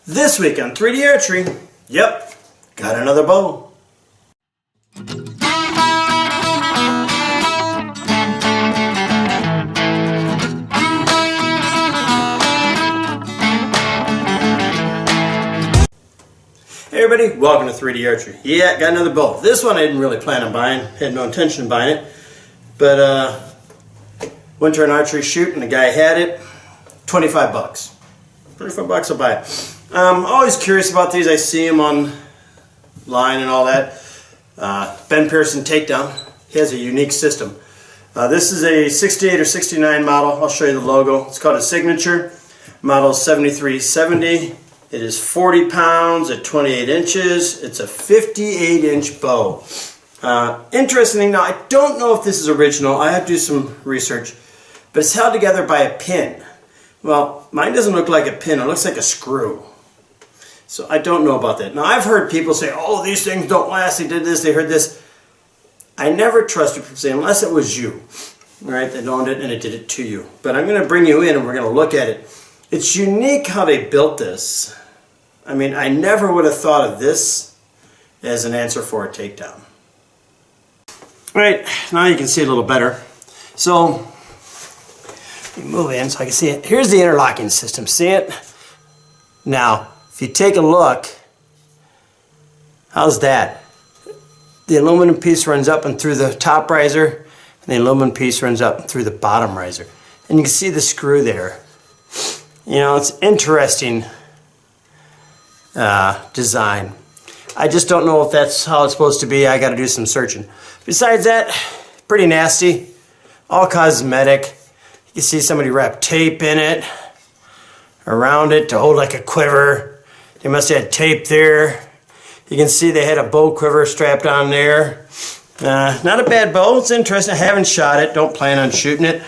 This week on 3D Archery, yep, got another bow. Hey everybody, welcome to 3D Archery. Yeah, got another bow. This one I didn't really plan on buying, had no intention of buying it, but went to an archery shoot and the guy had it, 25 bucks. 25 bucks I'll buy it. I'm always curious about these. I see them online and all that. Pearson takedown. He has a unique system. This is a 68 or 69 model. I'll show you the logo. It's called a Signature. Model 7370. It is 40 pounds at 28 inches. It's a 58-inch bow. Interestingly, now I don't know if this is original. I have to do some research. But it's held together by a pin. Well, mine doesn't look like a pin. It looks like a screw. So I don't know about that. Now I've heard people say, oh, these things don't last. They did this, they heard this. I never trusted people say, unless it was you, right, that owned it and it did it to you. But I'm going to bring you in and we're going to look at it. It's unique how they built this. I mean, I never would have thought of this as an answer for a takedown. All right, now you can see it a little better. So, you move in so I can see it. Here's the interlocking system. See it? Now, if you take a look, how's that? The aluminum piece runs up and through the top riser, and the aluminum piece runs up and through the bottom riser. And you can see the screw there. You know, it's interesting design. I just don't know if that's how it's supposed to be. I got to do some searching. Besides that, pretty nasty. All cosmetic. You can see somebody wrap tape in it, around it to hold like a quiver. They must have had tape there. You can see they had a bow quiver strapped on there. Not a bad bow. It's interesting. I haven't shot it. Don't plan on shooting it.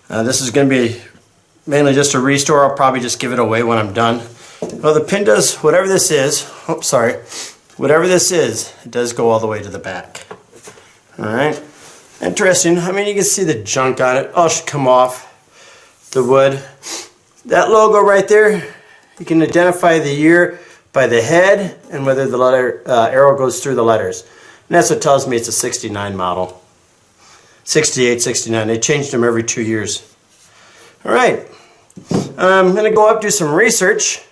This is going to be mainly just a restore. I'll probably just give it away when I'm done. Well, the pin does, whatever this is, oops, sorry. Whatever this is, it does go all the way to the back. All right. Interesting. I mean, you can see the junk on it. Oh, it should come off the wood. That logo right there, you can identify the year by the head and whether the letter arrow goes through the letters. And that's what tells me it's a 69 model. 68, 69. They changed them every 2 years. All right. I'm going to go up, do some research,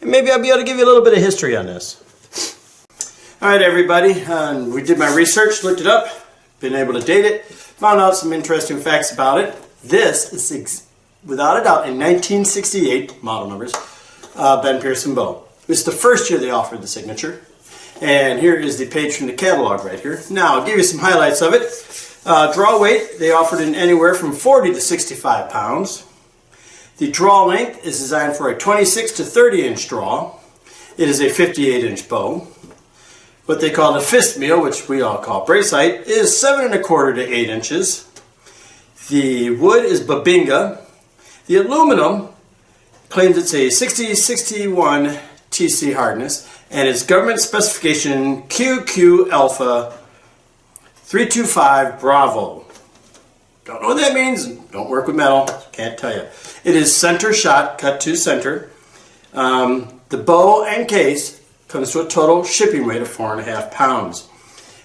and maybe I'll be able to give you a little bit of history on this. All right, everybody. We did my research, looked it up, been able to date it, found out some interesting facts about it. This is, without a doubt, in 1968, model numbers, Pearson bow. This is the first year they offered the Signature. And here is the page from the catalog right here. Now, I'll give you some highlights of it. Draw weight, they offered in anywhere from 40 to 65 pounds. The draw length is designed for a 26 to 30 inch draw. It is a 58-inch bow. What they call the fist meal, which we all call brace height, is 7 1/4 to 8 inches. The wood is babinga. The aluminum claims it's a 6061 TC hardness, and its government specification QQ Alpha 325 Bravo. Don't know what that means. Don't work with metal. Can't tell you. It is center shot, cut to center. The bow and case comes to a total shipping weight of 4.5 pounds.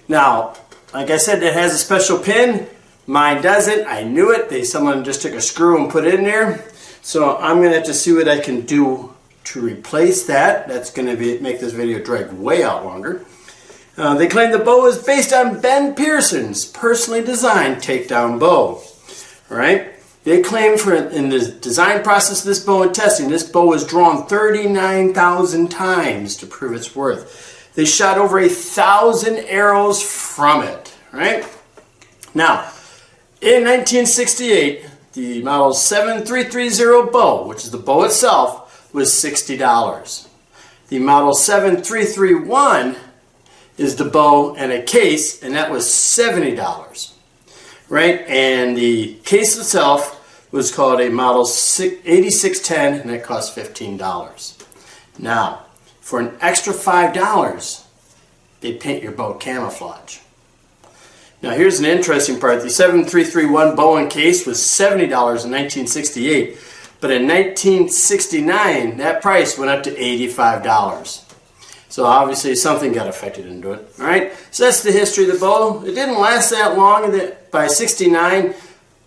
Now, like I said, it has a special pin. Mine doesn't. I knew it. Someone just took a screw and put it in there. So I'm going to have to see what I can do to replace that. That's going to make this video drag way out longer. They claim the bow is based on Ben Pearson's personally designed takedown bow. All right? They claim in the design process of this bow and testing, this bow was drawn 39,000 times to prove its worth. They shot over 1,000 arrows from it. Right? Now, in 1968, the model 7330 bow, which is the bow itself, was $60. The model 7331 is the bow and a case, and that was $70. Right? And the case itself was called a model 8610, and that cost $15. Now, for an extra $5, they paint your bow camouflage. Now here's an interesting part. The 7331 bow and case was $70 in 1968. But in 1969, that price went up to $85. So obviously something got affected into it. All right, so that's the history of the bow. It didn't last that long. By 68,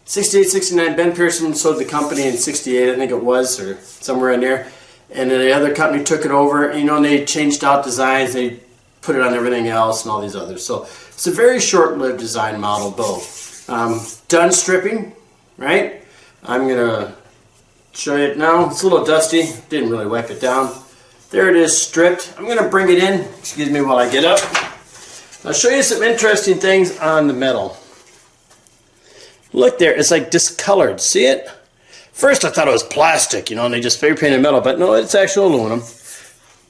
69, Ben Pearson sold the company in 68, I think it was, or somewhere in there. And then the other company took it over, you know, and they changed out designs. They put it on everything else and all these others. So it's a very short-lived design model bow. Done stripping, right? I'm going to show you it now. It's a little dusty. Didn't really wipe it down. There it is, stripped. I'm going to bring it in. Excuse me while I get up. I'll show you some interesting things on the metal. Look there, it's like discolored. See it? First I thought it was plastic, you know, and they just spray painted metal, but no, it's actual aluminum.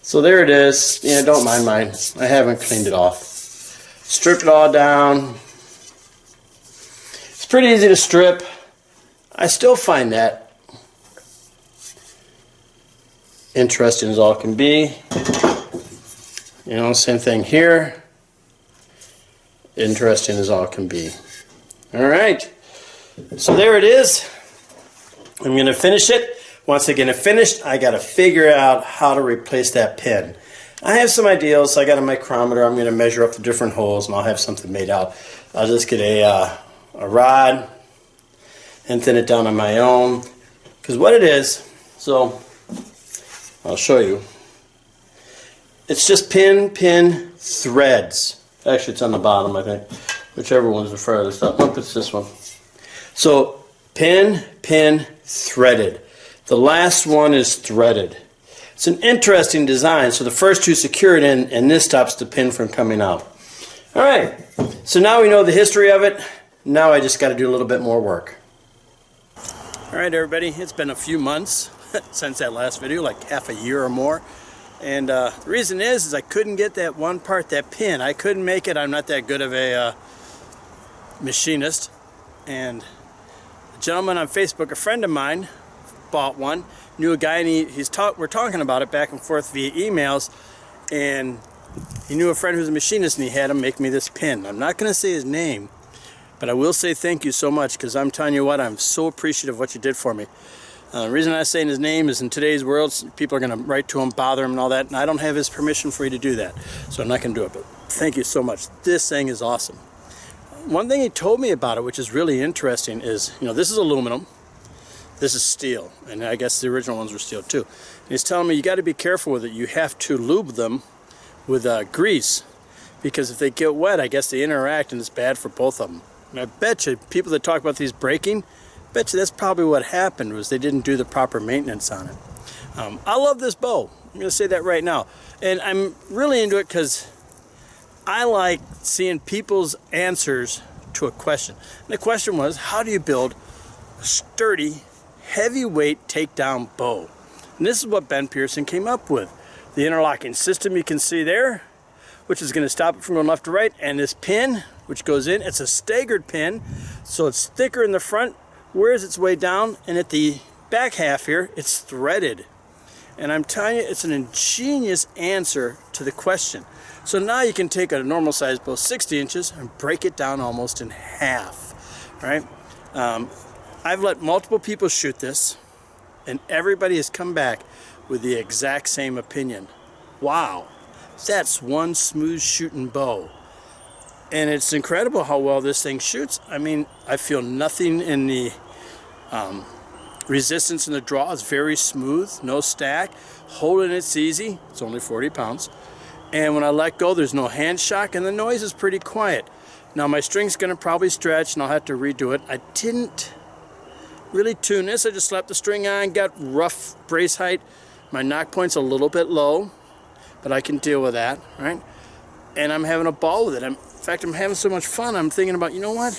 So there it is. Yeah, don't mind mine. I haven't cleaned it off. Stripped it all down. It's pretty easy to strip. I still find that interesting as all can be. You know, same thing here. Interesting as all can be. All right. So there it is. I'm going to finish it. Once I get it finished, I got to figure out how to replace that pin. I have some ideas. I got a micrometer. I'm going to measure up the different holes, and I'll have something made out. I'll just get a rod and thin it down on my own. Because what it is, so I'll show you. It's just pin threads. Actually, it's on the bottom, I think. Whichever one's the furthest up. Nope, it's this one. So pin threaded. The last one is threaded. It's an interesting design. So the first two secure it in, and this stops the pin from coming out. All right. So now we know the history of it. Now I just got to do a little bit more work. All right, everybody. It's been a few months since that last video, like half a year or more. And the reason is I couldn't get that one part, that pin. I couldn't make it. I'm not that good of a machinist. And a gentleman on Facebook, a friend of mine, bought one, knew a guy, and we're talking about it back and forth via emails, and he knew a friend who's a machinist, and he had him make me this pin. I'm not going to say his name, but I will say thank you so much, because I'm telling you what, I'm so appreciative of what you did for me. The reason I'm saying his name is in today's world, people are going to write to him, bother him and all that, and I don't have his permission for you to do that, so I'm not going to do it, but thank you so much. This thing is awesome. One thing he told me about it, which is really interesting, is, you know, this is aluminum, this is steel, and I guess the original ones were steel too. And he's telling me you got to be careful with it. You have to lube them with grease, because if they get wet, I guess they interact, and it's bad for both of them. And I bet you people that talk about these breaking, bet you that's probably what happened, was they didn't do the proper maintenance on it. I love this bow. I'm going to say that right now. And I'm really into it because I like seeing people's answers to a question. And the question was, how do you build a sturdy, heavyweight takedown bow? And this is what Ben Pearson came up with. The interlocking system you can see there, which is going to stop it from going left to right, and this pin, which goes in, it's a staggered pin, so it's thicker in the front, wears its way down, and at the back half here, it's threaded. And I'm telling you, it's an ingenious answer to the question. So now you can take a normal size bow, 60 inches, and break it down almost in half, right? I've let multiple people shoot this, and everybody has come back with the exact same opinion. Wow, that's one smooth shooting bow. And it's incredible how well this thing shoots. I mean, I feel nothing in the resistance in the draw. It's very smooth, no stack. Holding it's easy. It's only 40 pounds. And when I let go, there's no hand shock, and the noise is pretty quiet. Now my string's gonna probably stretch, and I'll have to redo it. I didn't really tune this. I just slapped the string on, got rough brace height. My knock point's a little bit low, but I can deal with that, right? And I'm having a ball with it. In fact, I'm having so much fun, I'm thinking about, you know what?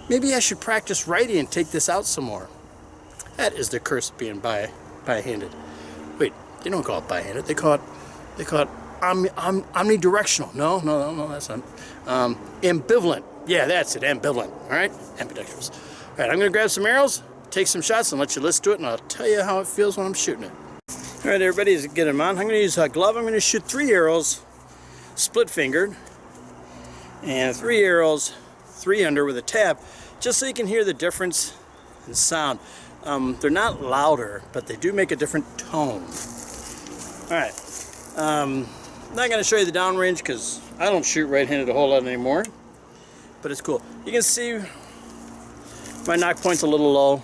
Maybe I should practice writing and take this out some more. That is the curse of being bi-handed. Wait, they don't call it bi-handed. They call it omnidirectional. No, that's not. Ambivalent. Yeah, that's it, ambivalent. All right, ambidextrous. All right, I'm gonna grab some arrows, take some shots, and let you listen to it, and I'll tell you how it feels when I'm shooting it. All right, everybody, get them on. I'm gonna use a glove. I'm gonna shoot 3 arrows, split-fingered, and 3 arrows, 3 under with a tab, just so you can hear the difference in sound. They're not louder, but they do make a different tone. Alright, I'm not going to show you the downrange because I don't shoot right-handed a whole lot anymore, but it's cool. You can see my knock point's a little low.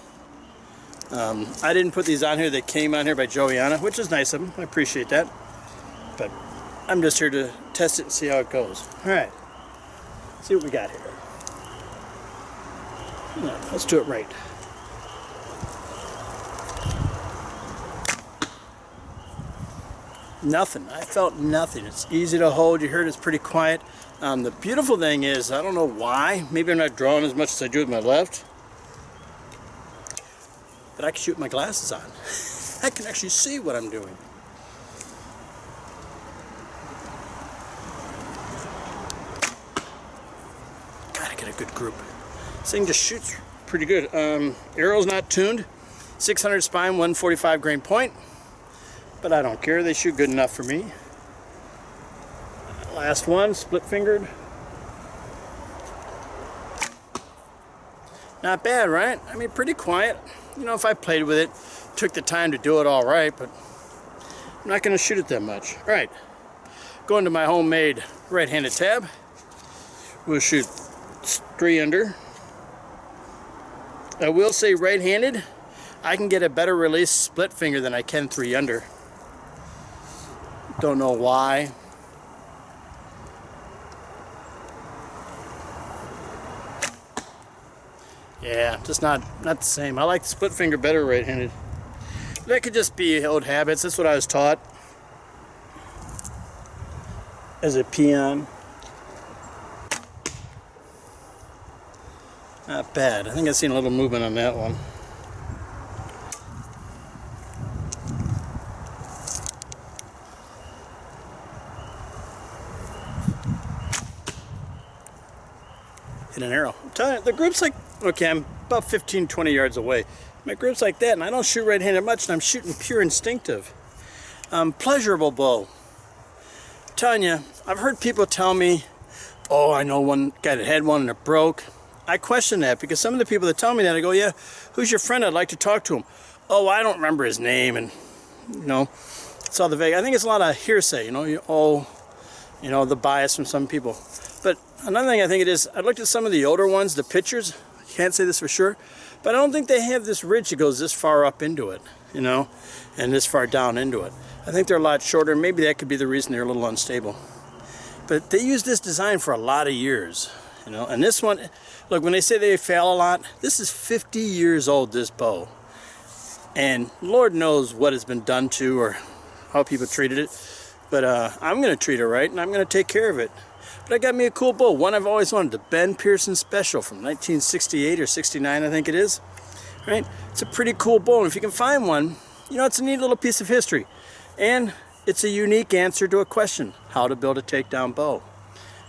I didn't put these on here. They came on here by Joeyana, which is nice of them. I appreciate that. But I'm just here to test it and see how it goes. Alright, see what we got here. Yeah, let's do it right. Nothing. I felt nothing. It's easy to hold. You heard it's pretty quiet. The beautiful thing is, I don't know why, maybe I'm not drawing as much as I do with my left, but I can shoot with my glasses on. I can actually see what I'm doing. Gotta get a good group. This thing just shoots pretty good. Arrow's not tuned. 600 spine, 145 grain point. But I don't care, they shoot good enough for me. Last one, split fingered. Not bad, right? I mean, pretty quiet. You know, if I played with it, took the time to do it all right, but I'm not going to shoot it that much. All right, going to my homemade right-handed tab. We'll shoot 3 under. I will say right-handed, I can get a better release split finger than I can 3 under. Don't know why. Yeah, just not the same. I like the split finger better right-handed. That could just be old habits. That's what I was taught as a peon. Not bad. I think I've seen a little movement on that one. Hit an arrow. I'm telling you, the group's like, okay, I'm about 15-20 yards away. My group's like that, and I don't shoot right-handed much, and I'm shooting pure instinctive. Pleasurable bow. I'm telling you, I've heard people tell me, oh, I know one guy that had one and it broke. I question that, because some of the people that tell me that, I go, yeah, who's your friend? I'd like to talk to him. Oh, I don't remember his name, and, you know, it's all the vague. I think it's a lot of hearsay, you know, the bias from some people. But another thing I think it is, I looked at some of the older ones, the pictures, can't say this for sure, but I don't think they have this ridge that goes this far up into it, you know, and this far down into it. I think they're a lot shorter. Maybe that could be the reason they're a little unstable. But they used this design for a lot of years, you know, and this one, look, when they say they fail a lot, this is 50 years old, this bow. And Lord knows what has been done to or how people treated it. But I'm going to treat it right, and I'm going to take care of it. But I got me a cool bow, one I've always wanted, the Pearson Special from 1968 or 69, I think it is. Right? It's a pretty cool bow, and if you can find one, you know, it's a neat little piece of history. And it's a unique answer to a question, how to build a takedown bow. All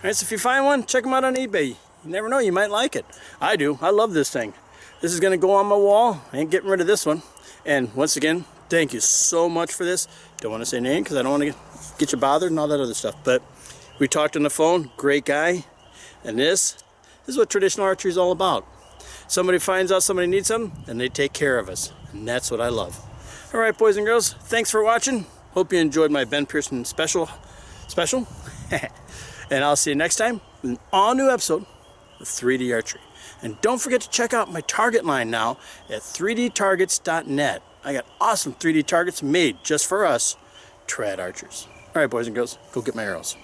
right, so if you find one, check them out on eBay. You never know, you might like it. I do. I love this thing. This is going to go on my wall. I ain't getting rid of this one. And once again, thank you so much for this. Don't want to say name because I don't want to get you bothered and all that other stuff. But we talked on the phone, great guy, and this is what traditional archery is all about. Somebody finds out somebody needs something, and they take care of us, and that's what I love. All right, boys and girls, thanks for watching. Hope you enjoyed my Pearson special, and I'll see you next time with an all-new episode of 3D Archery. And don't forget to check out my target line now at 3dtargets.net. I got awesome 3D targets made just for us trad archers. All right, boys and girls, go get my arrows.